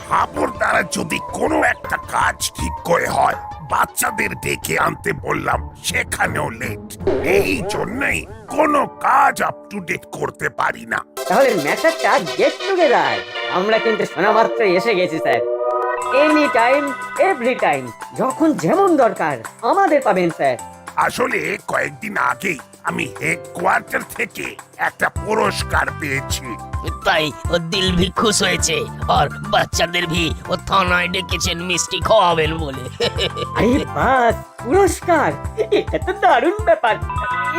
হাবুর দ্বারা যদি কোনো একটা কাজ ঠিক করে হয়, বাচ্চাদের ডেকে আনতে বললাম, সেখানেও লেট। এই জন্যই কোনো কাজ আপ টু ডেট করতে পারি না। তাহলে ম্যাটারটা গেট টুগেদার। আমরা কিন্তু শোনা মাত্র এসে গেছি sir. Any time every time, যখন যেমন দরকার আমাদের পাবেন স্যার। আসলে কয়েকদিন আগেই আমি হেডকোয়ার্টার থেকে একটা পুরস্কার পেয়েছি। তাই ও দিল ভি খুশ হয়েছে, আর বাচ্চাদের ভি ও থানায় ডেকেছেন মিষ্টি খাওয়াবেন বলে। আরে বাস, পুরস্কার! এটা তো দারুণ ব্যাপার।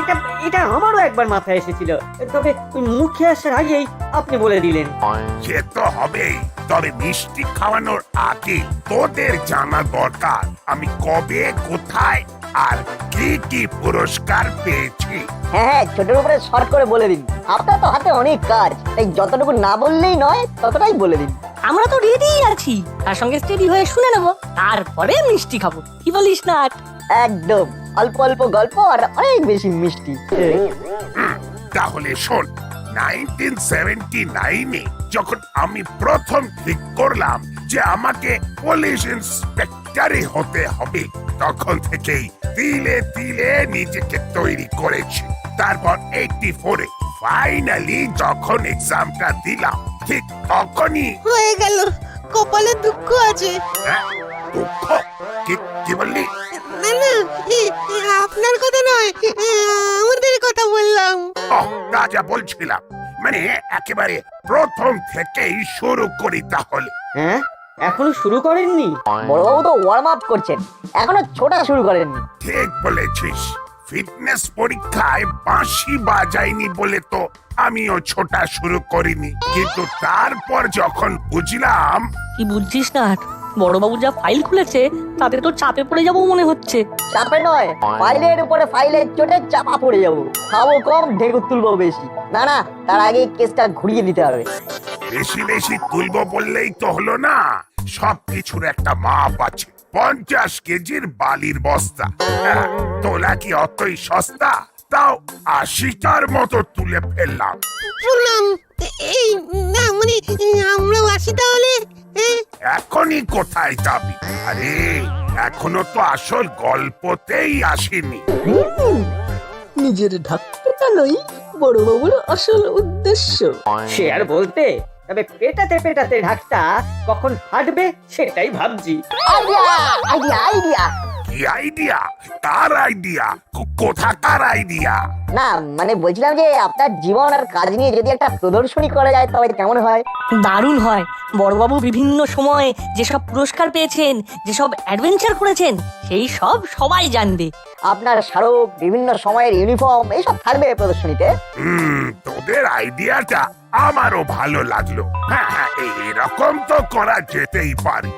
এটা এটা আমারও একবার মাথায় এসেছিল, তবে মুখে আসার আগেই আপনি বলে দিলেন। সে তো হবেই, তবে মিষ্টি খাওয়ানোর আগে তোদের জানা দরকার আমি কবে, কোথায় আর কি কি পুরস্কার পেয়েছি। হ্যাঁ, ছোটের উপরে শর্ট করে বলে দিন। আপনার তো হাতে অনেক কাজ, তাই যতটুকু না বললেই নয় ততটাই বলে দিন। আমরা তো রেডি আছি, তার সঙ্গে স্টেডি হয়ে শুনে নেব, তারপরে মিষ্টি খাবো। কি বলিস না? একদম, অল্প অল্প গল্প আর অনেক বেশি মিষ্টি। তাহলে শোন, 1979-এ যখন আমি প্রথম ঠিক করলাম যে আমাকে পুলিশ ইন্সপেক্টরই হতে হবে, তখন থেকেই তিলে তিলে নিজেকে তৈরি করেছি। তারপর 84-এ ফাইনালি যখন এক্সামটা দিলাম, ঠিক তখনই হয়ে গেল। কপালে দুঃখ আছে। হ্যাঁ, দুঃখ? কি বললি? না না, আপনার কথা নয়, আমাদের কথা বললাম। তা যা বলছিলাম, মানে একেবারে প্রথম থেকেই শুরু করি তাহলে। হ্যাঁ, এখনো শুরু করেননি? বড়বাবু তো ওয়ার্ম আপ করছেন, এখনো ছোটা শুরু করেননি। ঠিক বলেছিস, ফিটনেস পরীক্ষায় বাঁশি বাজাইনি বলে তো আমিও ছোটা শুরু করিনি, কিন্তু তারপর যখন বুঝলাম। কি বুঝছিস না? বড়বাবু যা ফাইল খুলেছে তাতে তো চাপে পড়ে যাবো মনে হচ্ছে। চাপে নয়, ফাইলের উপরে ফাইলের চোটে চাপা পড়ে যাবো। খাবো কম, ঢেকুর তুলবো বেশি। না না, তার আগে কেসটা ঘুরিয়ে দিতে হবে। বেশি বেশি তুলবো বললেই তো হলো না, সবকিছুর একটা মাপ আছে। 50 কেজির বালির বস্তা তোলা কি অতই সস্তা? তাও 80টার মতো তুলে ফেললাম। প্রণাম। এই না মানে আমরা আসি তাহলে। এখনই কোথায় যাবি? আরে এখনো তো আসল গল্পতেই আসেনি। নিজের ঢাকটা নই বড়বাবুর আসল উদ্দেশ্য। সে আর বলতে, তবে পেটাতে পেটাতে ঢাকটা কখন ফাটবে সেটাই ভাবছি। Idea idea idea. কি আইডিয়া? কার আইডিয়া? কোথাকার আইডিয়া? না মানে বলছিলাম যে আপনার জীবন আর কাজ নিয়ে যদি একটা প্রদর্শনী করা যায় তবে কেমন হয়? দারুণ হয়। বড়বাবু বিভিন্ন সময়ে যেসব পুরস্কার পেয়েছেন, যেসব অ্যাডভেঞ্চার করেছেন, সেই সব সবাই জানবে। আপনার স্মারক, বিভিন্ন সময়ের ইউনিফর্ম এইসব থাকবে প্রদর্শনীতে। তোদের আইডিয়াটা আমারও ভালো লাগলো। হ্যাঁ হ্যাঁ, এরকম তো করা যেতেই পারে।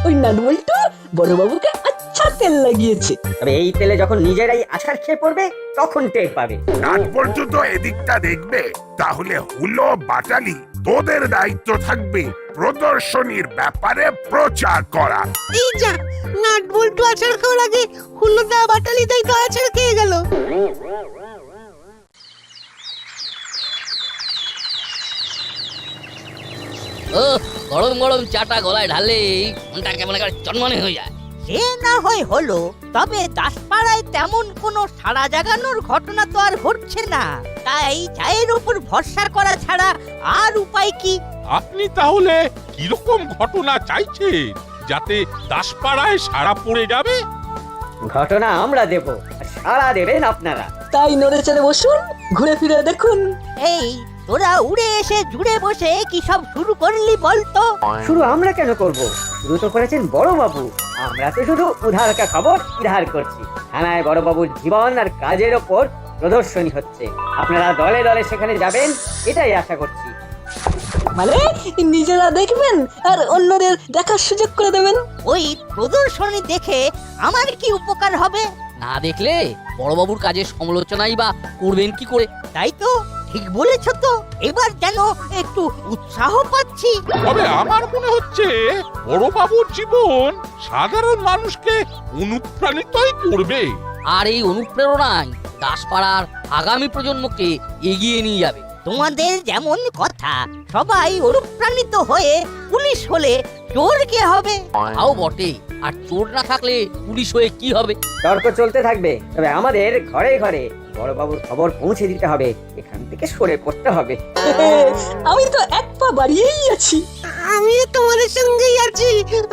ওই নাটবল্টু বড়বাবুকে আচ্ছা তেল লাগিয়েছে। তবে এই তেলে যখন নিজেরাই আছাড় খেয়ে পড়বে তখন টের পাবে। নাট পর্যন্ত এদিকটা দেখবে, তাহলে হুলো বাটালি তোদের দায়িত্ব থাকবে প্রদর্শনীর ব্যাপারে প্রচার করা। এই যা, নাট বল্টু আছাড় খাওয়ার আগে হুল্লোদা বাটালি তাই তো আছাড় খেয়ে গেল। ও গরম গরম চাটা গলায় ঢালে মনটা কেমন একটা চনমনে হয়ে যায়। সে না হয় হলো, তবে দাসপাড়ায় তেমন কোনো সাড়া জাগানোর ঘটনা তো আর ঘটছে না। তাই চায়ের উপর ভরসা করা ছাড়া আর উপায় কি? আপনি তাহলে কিরকম ঘটনা চাইছেন যাতে দাসপাড়ায় সাড়া পড়ে যাবে? ঘটনা আমরা দেব, আর সাড়া দেবেন আপনারা। তাই নড়ে চড়ে বসুন, ঘুরে ফিরে দেখুন। এই তোরা উড়ে এসে জুড়ে বসে কি সব শুরু করলি বলতো? শুরু আমরা কেন করব? শুরু তো করেছেন বড়বাবু। আমরা তো শুধু উধারকা খবর উদ্ধার করছি। থানায় বড়বাবুর জীবন আর কাজের ওপর প্রদর্শনী হচ্ছে, আপনারা দলে দলে সেখানে যাবেন এটাই আশা করছি। মানে নিজেরা দেখবেন আর অন্যদের দেখার সুযোগ করে দেবেন। ওই প্রদর্শনী দেখে আমার কি উপকার হবে? না দেখলে বড়বাবুর কাজের সমালোচনাই বা করবেন কি করে? তাই তো, ঠিক বলেছ তো। এবার যেন একটু উৎসাহ পাচ্ছি। তবে আমার মনে হচ্ছে বড়বাবুর জীবন সাধারণ মানুষকে অনুপ্রাণিতই করবে। আর এই অনুপ্রেরণায় দাসপাড়ার আগামী প্রজন্মকে এগিয়ে নিয়ে যাবে। তোমাদের যেমন কথা সবাই অনুপ্রাণিত হয়ে পুলিশ হলে চোর কে হবে? তাও বটে, আর চোর না থাকলে পুলিশ হয়ে কি হবে? তর্ক চলতে থাকবে, তবে আমাদের ঘরে ঘরে বড়বাবুর খবর পৌঁছে দিতে হবে, এখান থেকে সরে পড়তে হবে। আমি তো এক পা বাড়িয়েই আছি। আমি তোমাদের সঙ্গেই আছি,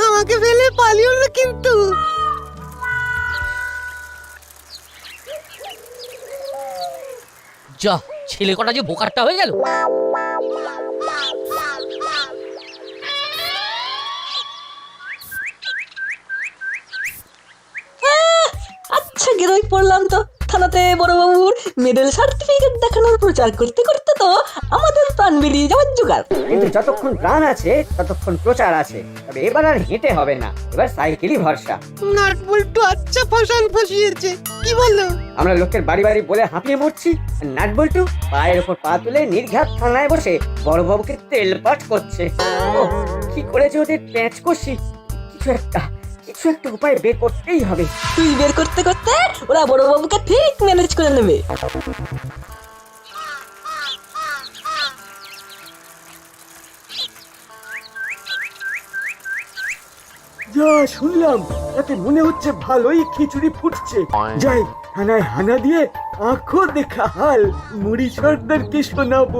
আমাকে ফেলে পালিও না কিন্তু। যা, ছেলে কটা যে বোকারটা হয়ে গেল। আচ্ছা গেরোই পড়লাম তো। থানাতে বড়বাবুর মেডেল সার্টিফিকেট দেখানোর প্রচার করতে করতে তো আমাদের প্রাণ বেরিয়ে যাওয়ার জোগাড়। কিন্তু যতক্ষণ প্রাণ আছে ততক্ষণ প্রচার আছে। তবে এবার আর হেঁটে হবে না, এবার সাইকেলই ভরসা। নাট বল্টু আচ্ছা ফসান ফসিয়েছে, কি বললো? আমরা লোকের বাড়ি বাড়ি বলে হাঁপিয়ে মরছি, আর নাট বল্টু পায়ের ওপর পা তুলে নির্ঘাত থানায় বসে বড়বাবুকে তেলপাট করছে। ও কি করেছে ওদের প্যাঁচ কষি, কিছু একটা উপায় বের করতেই হবে। তুই বের করতে করতে ওরা বড়বাবুকে ঠিক ম্যানেজ করে নেবে। যা শুনলাম তাতে মনে হচ্ছে ভালোই খিচুড়ি ফুটছে। যাই থানায় হানা দিয়ে আঁখো দেখা হাল মুড়ি সর্দারকে শোনাবো।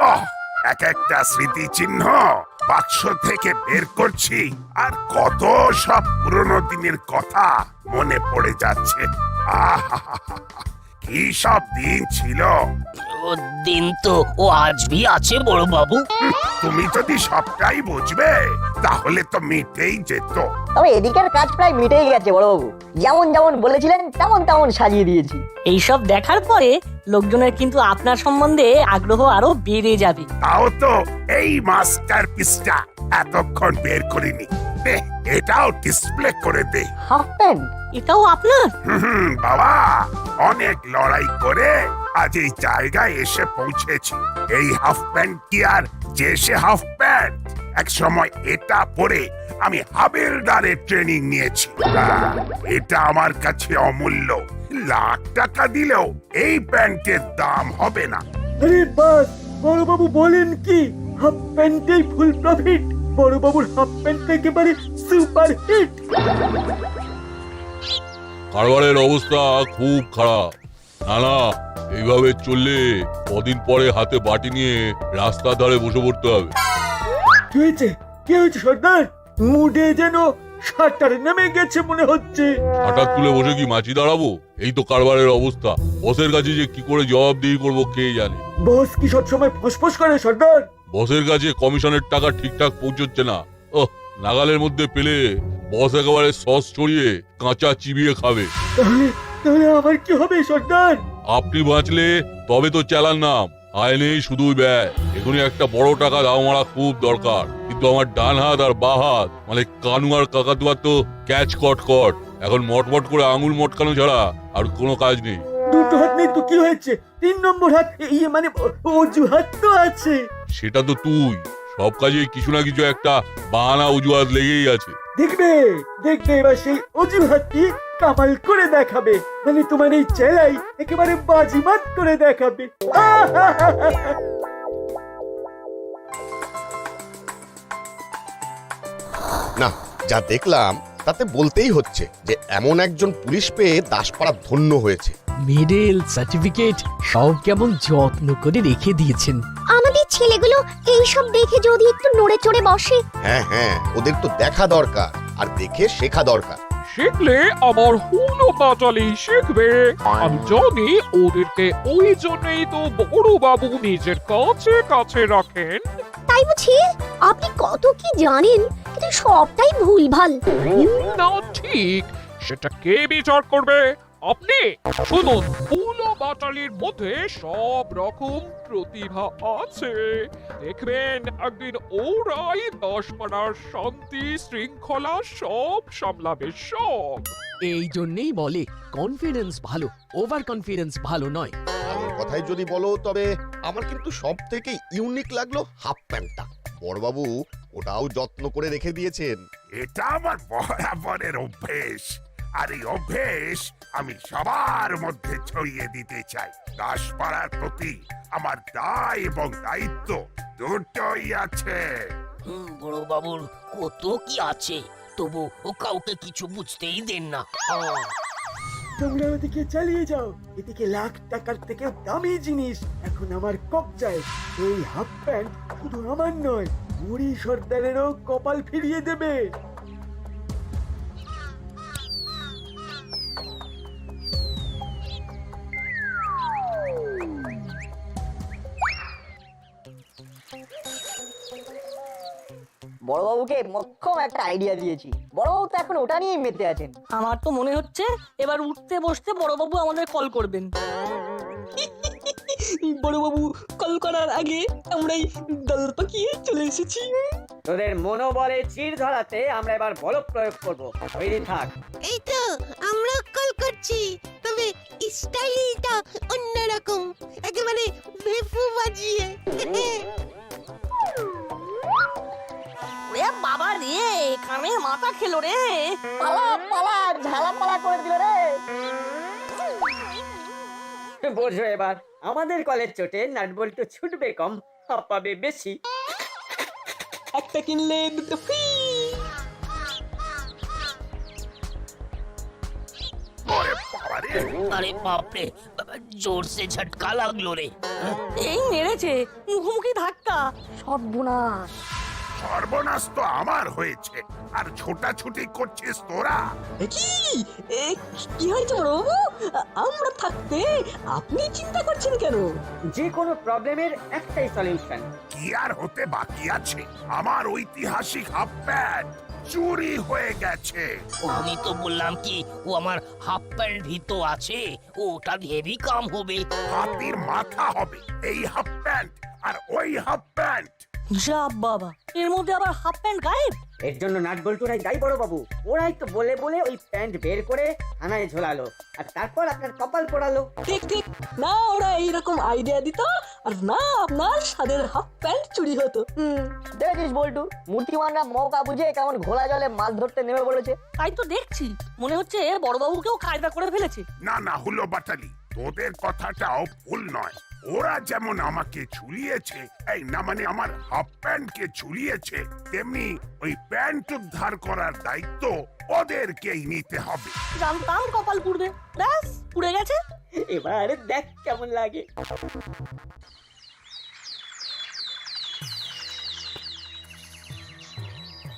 ওহ, এক একটা স্মৃতিচিহ্ন বাক্স থেকে বের করছি, আর কত সব পুরনো দিনের কথা মনে পড়ে যাচ্ছে। আহা, কি সব দিন ছিল। ও দিন তো ও আজ ভি আছে বড় বাবু। তুমি যদি সবটাই বুঝবে তাহলে তো মিটেই যেত। তবে এদিকের কাজ প্রায় মিটেই গেছে বড়বাবু। যেমন যেমন বলেছিলেন তেমন তেমন সাজিয়ে দিয়েছি। এইসব দেখার পরে লোকজনের কিন্তু আপনার সম্বন্ধে আগ্রহ আরো বেড়ে যাবে। তাও তো এই মাস্টার পিসটা এতক্ষণ বের করিনি। দে, এটাও ডিসপ্লে করে দে। Half pant? এটাও আপনার? বাবা, অনেক লড়াই করে আজ এই জায়গায় এসে পৌঁছেছি। এই হাফ প্যান্ট কি আর যে সে হাফ প্যান্ট? এক সময় এটা পরে আমি হাবিলদারের ট্রেনিং নিয়েছি। এটা আমার কাছে অমূল্য। লাখ টাকা দিলেও এই প্যান্টের দাম হবে না। আরে বাস, বড়বাবু বলেন কি হাফ প্যান্টেই ফুল প্রফিট? বড়বাবুর হাফ প্যান্ট একেবারে সুপার হিট। কারবারের অবস্থা খুব খারাপ। না, এইভাবে চললে কদিন পরে হাতে বাটি নিয়ে রাস্তার ধারে বসে পড়তে হবে। কি হয়েছে সর্দার? মুডে যেন শাটার নেমে গেছে মনে হচ্ছে। হঠাৎ তুলে বসে কি মাছি দাঁড়াবো? এই তো কারবারের অবস্থা। বসের কাছে যে কি করে জবাবদিহি করবো কে জানে। বস কি সবসময় ফসফস করে সর্দার? বসের কাছে কমিশনের টাকা ঠিকঠাক পৌঁছচ্ছে না। নাগালের মধ্যে পেলে বস একেবারে সস ছড়িয়ে কাঁচা চিবিয়ে খাবে। তাহলে আমার কি হবে সর্দার? আপনি বাঁচলে তবে তো চালান নাম, আয় নেই শুধুই ব্যয়। এখনই একটা বড় টাকা দাও মারা খুব দরকার। কিন্তু আমার ডান হাত আর বা হাত মানে কানু আর কাকাতুয়ার তো ক্যাচ কট। এখন মটমট করে আঙুল মটকানো ছাড়া আর কোনো কাজ নেই। দুটো হাত নেই তো কি হয়েছে? 3 নম্বর হাত, ইয়ে মানে অজুহাত তো আছে। সেটা তো তুই, সব কাজে কিছু না কিছু একটা বাহানা অজুহাত লেগেই আছে। দেখবে এবার সেই অজুহাতটি কামাল করে দেখাবে। মানে তোমার এই চেলাই একেবারে বাজিমাত করে দেখাবে। না, যা দেখলাম তাতে বলতেই হচ্ছে যে এমন একজন পুলিশ পেয়ে দাসপাড়া ধন্য হয়েছে। মেডেল সার্টিফিকেট সব কেমন যত্ন করে রেখে দিয়েছেন। আমাদের ছেলেগুলো এইসব দেখে যদি একটু নড়ে চড়ে বসে। হ্যাঁ, ওদের তো দেখা দরকার আর দেখে শেখা দরকার। শিখলে আমার হুলো বাটালি শিখবে। আমি জানি ওদেরকে, ওই জন্যই তো বড় বাবু নিজের কাছে রাখেন। তাই বুঝি আপনি কত কি জানেন, কিন্তু সবটাই ভুলভাল। না ঠিক, সেটা কে বিচার করবে? আপনি শুনুন, হুলো বাটালির মধ্যে সব রকম প্রতিভা আছে। দেখবেন একদিন ওরাই দাসপাড়ার শান্তি শৃঙ্খলা সব সামলাবে সব। এই জন্যই বলে কনফিডেন্স ভালো, ওভার কনফিডেন্স ভালো নয়। আমার কথাই যদি বলো তবে আমার কিন্তু সব থেকে ইউনিক লাগলো হাফ প্যান্টটা। বড়বাবু ওটাও যত্ন করে রেখে দিয়েছেন। এটা আমার বরাবরের অভ্যেস, আর এই অভ্যেস আমি সবার মধ্যে ছড়িয়ে দিতে চাই। দাসপাড়ার প্রতি আমার দায় এবং দায়িত্ব দুটোই আছে। বড় বাবুর কত কি আছে, তবু ও কাউকে কিছু বুঝতেই দেন না। তোমরা ওদিকে চালিয়ে যাও, এদিকে লাখ টাকার থেকে দামি জিনিস এখন আমার কবজায়। এই হাফ প্যান্ট শুধু আমার নয়, মুড়ি সর্দারেরও কপাল ফিরিয়ে দেবে। বড়বাবুকে মক্ষম একটা আইডিয়া দিয়েছি, বড়বাবু তো এখন ওটা নিয়েই মেতে আছেন। আমার তো মনে হচ্ছে এবার উঠতে বসতে বড়বাবু আমাদের কল করবেন। বড়বাবু কল করার আগে আমরাই দল পাকিয়ে চলে এসেছি। তোদের মনোবলে চির ধরাতে আমরা এবার বল প্রয়োগ করব। তৈরি থাক। এই তো আমরা কল করছি, তবে স্টাইলটা অন্যরকম, একেবারে বেফু বাজিয়ে। ওরে বাবা রে, কানে মাথা খেলো রে। পালা পালা, ঝালা পালা করে দিল রে। বোঝো এবার, আমাদের কলের চোটে নাটবল্টু ছুটবে কম, হাঁপাবে বেশি। একটা কিনলে দুটো ফ্রি। আরে বাপরে, জোরসে ঝটকা লাগলো রে। এই মেরেছে, মুখোমুখি ধাক্কা। সর্বনাশ। সর্বনাশ তো আমার হয়েছে, আর ছোটাছুটি করছিস তোরা। কি হয়েছে বড়বাবু? আমরা থাকতে আপনি চিন্তা করছেন কেন? যে কোনো প্রবলেমের একটাই সলিউশন। কি আর হতে বাকি আছে? আমার ঐতিহাসিক হাফ প্যান্ট চুরি হয়ে গেছে। আমি তো বললাম কি, ও আমার হাফ প্যান্ট ভিতো আছে, ওটা হেভি কাম হবে। হাতির মাথা হবে এই হাফ প্যান্ট আর ওই হাফ প্যান্ট। যা বাবা, এর মধ্যে আবার হাফ প্যান্ট গায়েব। এর জন্য নাটবল্টুরাই দায়ী বড় বাবু। ওরাই তো বলে বলে ওই প্যান্ট বের করে থানায় ঝোলালো, আর তারপর আপনার কপাল পোড়ালো। ঠিক ঠিক, না ওরা এইরকম আইডিয়া দিত, আর না আপনার স্বাদের হাফ প্যান্ট চুরি হতো। দেখেছিস বল্টু, মূর্তিমানরা মৌকা বুঝে কেমন ঘোলা জলে মাছ ধরতে নেমে পড়েছে। তাই তো দেখছি, মনে হচ্ছে বড়বাবুকেও কায়দা করে ফেলেছে। না না হলো বাটালি, তোদের কথাটাও ভুল নয়। ওরা যেমন আমাকে ঝুলিয়েছে, এই না মানে আমার হাফ প্যান্টকে ঝুলিয়েছে, তেমনি ওই প্যান্ট উদ্ধার করার দায়িত্ব ওদেরকেই নিতে হবে। জানতাম কপাল পুড়বে, ব্যাস পুড়ে গেছে। এবার দেখ কেমন লাগে।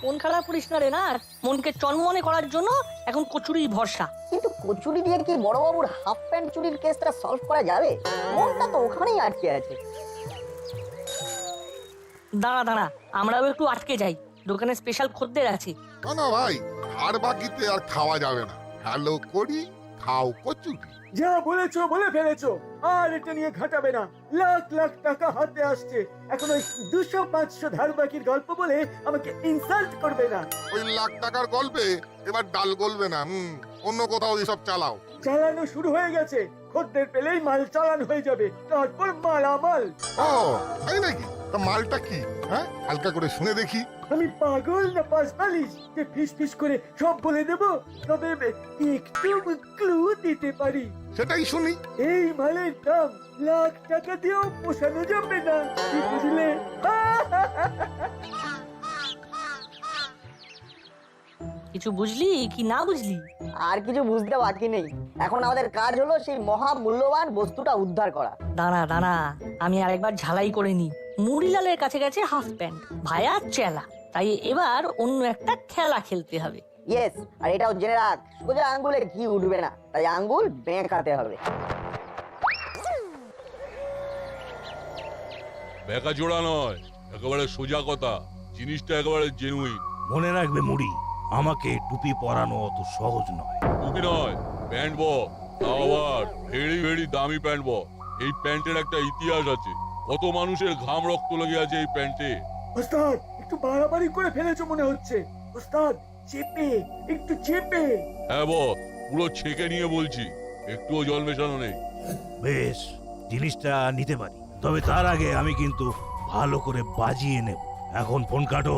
মন খারাপ করিস না রে না, মনকে চনমনে করার জন্য এখন কচুরি ভরসা। কিন্তু কচুরি দিয়ে কি বড়বাবুর হাফ প্যান্ট চুরির কেসটা সলভ করা যাবে? মনটা তো ওখানেই আটকে আছে। দাঁড়া দাঁড়া, আমরাও একটু আটকে যাই, দোকানে স্পেশাল খদ্দের আছে। না ভাই, আর বাকিতে আর খাওয়া যাবে না। হ্যালো করি, খাও কচুরি। যা বলেছো বলে ফেলেছো, আর এটা নিয়ে ঘাটাবে না। লাখ লাখ টাকা হাতে আসছে, এখন ওই 200-500 ধার বাকির গল্প বলে আমাকে ইনসাল্ট করবে না। ওই লাখ টাকার গল্পে এবার ডাল গলবে না। অন্য কোথাও এসব চালাও। চালানো শুরু হয়ে গেছে, খদ্দের পেলেই মাল চালান হয়ে যাবে, তারপর মালামাল। ও তাই নাকি? তা মালটা কি? হ্যাঁ, হালকা করে শুনে দেখি। আমি পাগল না পাঁচবালিশ যে ফিস ফিস করে সব বলে দেব? তবে একটু ক্লু দিতে পারি। সেটাই শুনি। এই মালের দাম লাখ টাকা দিয়েও পোষানো যাবে না, কি বুঝলে? কিছু বুঝলি কি না বুঝলি? আর কিছু বুঝতে বাকি নেই, এখন আমাদের কাজ হলো সেই মহা মূল্যবান বস্তুটা উদ্ধার করা। দাঁড়া দাঁড়া, আমি আরেকবার ঝালাই করে নি। মুড়িলালের কাছে গেছে হাফ প্যান্ট, ভায়া চেলা, তাই এবার অন্য একটা খেলা খেলতে হবে। ইয়েস, আর এটাও জেনে রাখ, সোজা আঙ্গুলে ঘি উঠবে না, তাই আঙ্গুল বেঁকাতে হবে। বেকা জোড়া নয়, একেবারে সোজা কথা। জিনিসটা একেবারে জেনুইন। মনে রাখবে মুড়ি, আমাকে টুপি পরানো অত সহজ নয়। টুপি নয়, প্যান্ট বল। আবার ভেরি ভেরি দামি প্যান্ট বল। এই প্যান্টের একটা ইতিহাস আছে, কত মানুষের ঘাম রক্ত লেগে আছে এই প্যান্টে। ওস্তাদ, একটু বাড়াবাড়ি করে ফেলেছো মনে হচ্ছে। ওস্তাদ, চেপে, একটু চেপে। হ্যাঁ বল, পুরো ছেঁকে নিয়ে বলছি, একটুও জল মেশানো নেই। বেশ, জিনিসটা নিতে পারি, তবে তার আগে আমি কিন্তু ভালো করে বাজিয়ে নেব। এখন ফোন কাটো।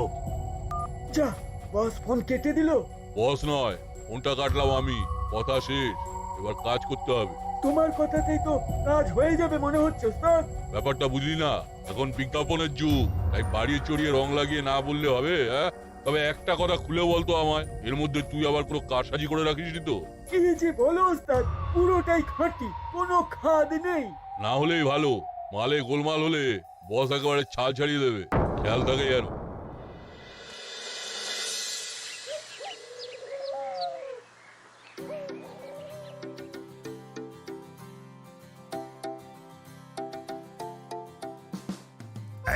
যা, বস ফোন কেটে দিল। বস নয়, ফোনটা কাটলাম আমি, কথা শেষ, এবার কাজ করতে হবে। তোমার কথাতেই তো কাজ হয়ে যাবে মনে হচ্ছে ওস্তাদ। ব্যাপারটা বুঝলি না, এখন বিজ্ঞাপনের যুগ, তাই বাড়িয়ে চড়িয়ে রং লাগিয়ে না বললে হবে? হ্যাঁ, তবে একটা কথা খুলে বলতো আমায়, এর মধ্যে তুই আবার কোনো কারসাজি করে রাখিসনি তো? কি যে বলো ওস্তাদ, পুরোটাই খাঁটি, কোনো খাদ নেই। না হলেই ভালো, মালে গোলমাল হলে বস একেবারে ছাল ছাড়িয়ে দেবে, খেয়াল থাকে যেন।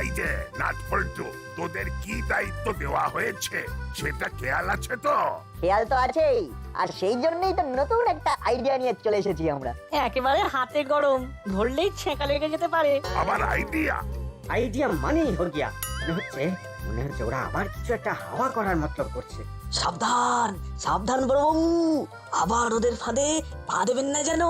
এই যে নাটপল্টু, তোদের কি দায়িত্ব দেওয়া হয়েছে সেটা খেয়াল আছে তো? খেয়াল তো আছেই, আর সেই জন্যই তো নতুন একটা আইডিয়া নিয়ে চলে এসেছি আমরা। একেবারে হাতে গরম, ধরলেই ছেঁকা লেগে যেতে পারে। আবার আইডিয়া? আইডিয়া মানেই হগিয়া। মনে হচ্ছে ওরা আবার কিছু একটা হাওয়া করার মতলব করছে। সাবধান সাবধান বড়বাবু, আবার ওদের ফাঁদে পা দেবেন না যেন।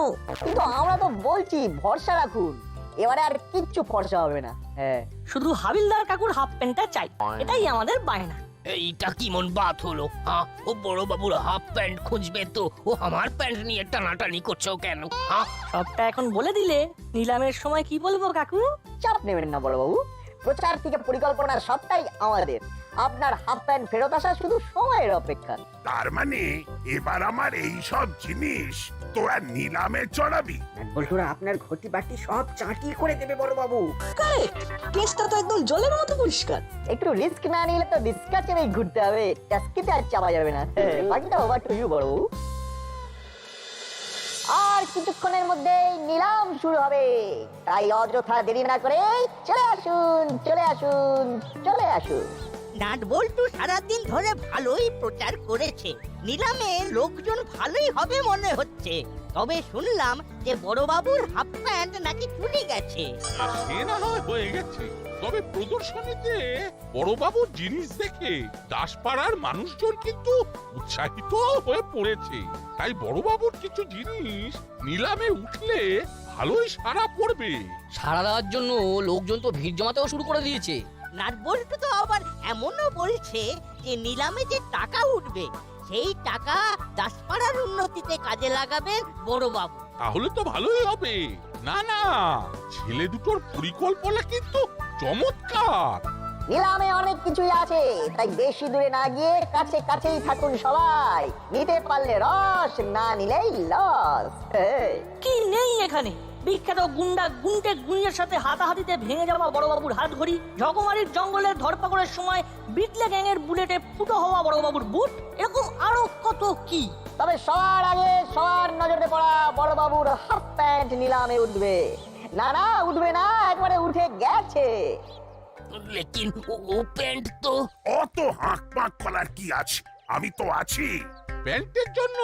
কিন্তু আমরা তো বলছি ভরসা রাখুন, এবারে আর কিচ্ছু ফর্সা হবে না। হ্যাঁ, শুধু হাবিলদার কাকুর হাফ প্যান্টটা চাই, এটাই আমাদের বায়না। এইটা কেমন বাত হলো? হ্যাঁ, ও বড় বাবুর হাফ প্যান্ট খুঁজবে তো ও আমার প্যান্ট নিয়ে টানাটানি করছো কেন? হ্যাঁ, সবটা এখন বলে দিলে নিলামের সময় কি বলবো কাকু? চাপ নেবেন না বড়বাবু, প্রচার থেকে পরিকল্পনা সবটাই আমাদের। আপনার হাফ প্যান্ট ফেরত আসা শুধু সময়ের অপেক্ষা। তার মানে এবার আমার এই সব জিনিস তোরা নিলামে চড়াবি? বলটুরা আপনার ঘটি বাটি সব চাটি করে দেবে বড় বাবু। কেসটা তো একদম জলের মতো পরিষ্কার। একটু রিস্ক না নিলে তো রিস্কা চেপেই ঘুরতে হবে, টাস্কিতে আর চাপা যাবে না। বাকিটা ওভার টু ইউ বড়বাবু। আর কিছুক্ষণের মধ্যেই নিলাম শুরু হবে, তাই অযথা দেরি না করে চলে আসুন চলে আসুন চলে আসুন। নাটবল্টু সারাদিন ধরে ভালোই প্রচার করেছে, নিলামে লোকজন ভালোই হবে মনে হচ্ছে। তবে শুনলাম যে বড়বাবুর হাফ প্যান্ট নাকি চুরি গেছে। সে না হয় হয়ে গেছে, তবে প্রদর্শনীতে বড়বাবুর জিনিস দেখে দাসপাড়ার মানুষজন কিন্তু উৎসাহিত হয়ে পড়েছে। তাই বড়বাবুর কিছু জিনিস নিলামে উঠলে ভালোই সাড়া পড়বে। সাড়া দেওয়ার জন্য লোকজন তো ভিড় জমাতেও শুরু করে দিয়েছে। নাটবল্টু তো আবার এমনও বলছে যে নিলামে যে টাকা উঠবে সেই টাকা দাসপাড়ার উন্নতিতে কাজে লাগাবেন বড়বাবু। তাহলে তো ভালোই হবে। না না, ছেলে দুটোর পরিকল্পনা কিন্তু চমৎকার। নিলামে অনেক কিছুই আছে, তাই বেশি দূরে না গিয়ে কাছে কাছেই থাকুন সবাই। নিতে পারলে রস, না নিলেই লস। কি নেই এখানে? বিখ্যাত গুন্ডা গুন্টে গুঞ্জের সাথে হাতাহাতিতে ভেঙে যাওয়া বড়বাবুর হাত ঘড়ি, ঝকমারির জঙ্গলের ধরপাকড়ের সময় বিটলে গ্যাংয়ের বুলেটে ফুটো হওয়া বড়বাবুর বুট, এরকম আরো কত কি। তবে সবার আগে সবার নজরে পড়া বড়বাবুর হাফ প্যান্ট নিলামে উঠবে। না না, উঠবে না, একবারে উঠে গেছে। লেকিন ও প্যান্ট তো। অত হাঁক পাক করার কি আছে, আমি তো আছি। প্যান্টের জন্য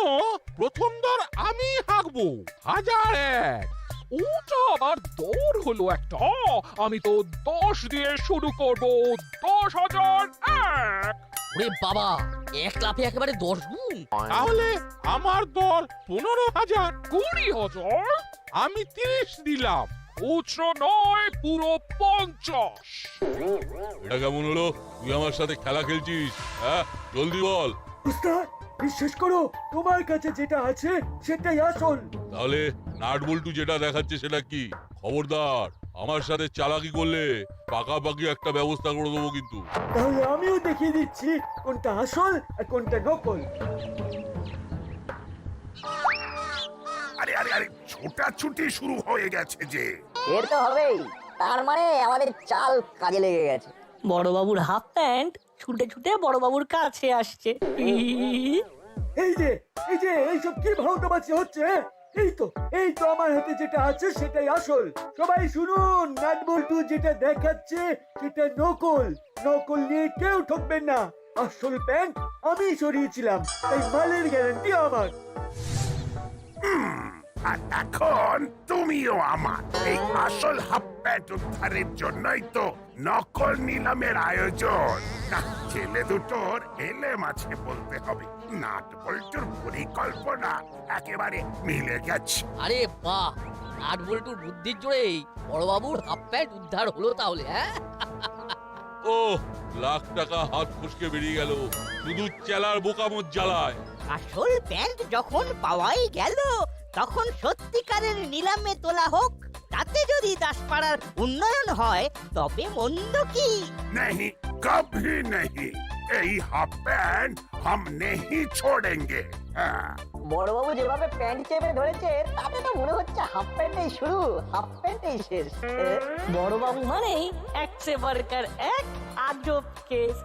প্রথম দর আমি হাঁকবো 1001। ওটা আবার দৌড় হলো একটা। আমি তো 10 দিয়ে শুরু করবো। 10,001। ওরে বাবা, এক লাফে একেবারে 10 গুণ। তাহলে আমার দর 15,000। 20,000। আমি 30 দিলাম। খুচরো নয়, পুরো 50। এটা কেমন হলো? তুই আমার সাথে খেলা খেলছিস? হ্যাঁ, জলদি বল। উস্তাদ, বিশ্বাস করো, তোমার কাছে যেটা আছে সেটাই আসল। তাহলে নাটবল্টু যেটা দেখাচ্ছে সেটা কি? খবরদার, আমার সাথে চালাকি করলে পাকাপাকি একটা ব্যবস্থা করে দেবো কিন্তু। তাহলে আমিও দেখিয়ে দিচ্ছি কোনটা আসল আর কোনটা নকল। আরে আরে আরে, ছোটাছুটি শুরু হয়ে গেছে যে। এর তো হবেই, তার মানে আমাদের চাল কাজে লেগে গেছে। বড়বাবুর হাফ প্যান্ট ছুটে ছুটে বড়বাবুর কাছে আসছে। এই যে এইসব কি ভাউতাবাজি হচ্ছে? এই তো আমার হাতে যেটা আছে সেটাই আসল। সবাই শুনুন, নাটবল্টু যেটা দেখাচ্ছে সেটা নকল। নকল নিয়ে কেউ ঠকবেন না। আসল প্যান্ট আমি সরিয়েছিলাম, তাই মালের গ্যারান্টি আমার। আর এখন তুমিও আমার। এই আসল হাফ প্যান্ট উদ্ধারের জন্যই তো নকল নিলামের আয়োজন। না, ছেলে দুটোর এলে মাছে বলতে হবে, নাটবল্টুর পরিকল্পনা একেবারে মিলে গেছে। আরে বাহ, নাটবল্টুর বুদ্ধির জোরেই বড়বাবুর হাফ প্যান্ট উদ্ধার হলো তাহলে। হ্যাঁ, ও লাখ টাকা হাত ফসকে বেরিয়ে গেল শুধু চেলার বোকামত জ্বালায়। আসল প্যান্ট যখন পাওয়াই গেল তখন সত্যিকারের নিলামে তোলা হোক, তাতে যদি দাসপাড়ার উন্নয়ন হয় তবে মন্দ কি? नहीं कभी नहीं এই হাফ প্যান্ট हम नहीं छोड़ेंगे हाँ। বড়বাবু যেভাবে প্যান্ট চেপে ধরেছে তাতে তো মনে হচ্ছে হাফ প্যান্টেই শুরু, হাফ প্যান্টেই শেষ। বড়বাবু মানেই এক সে বরকার এক আজব কেস।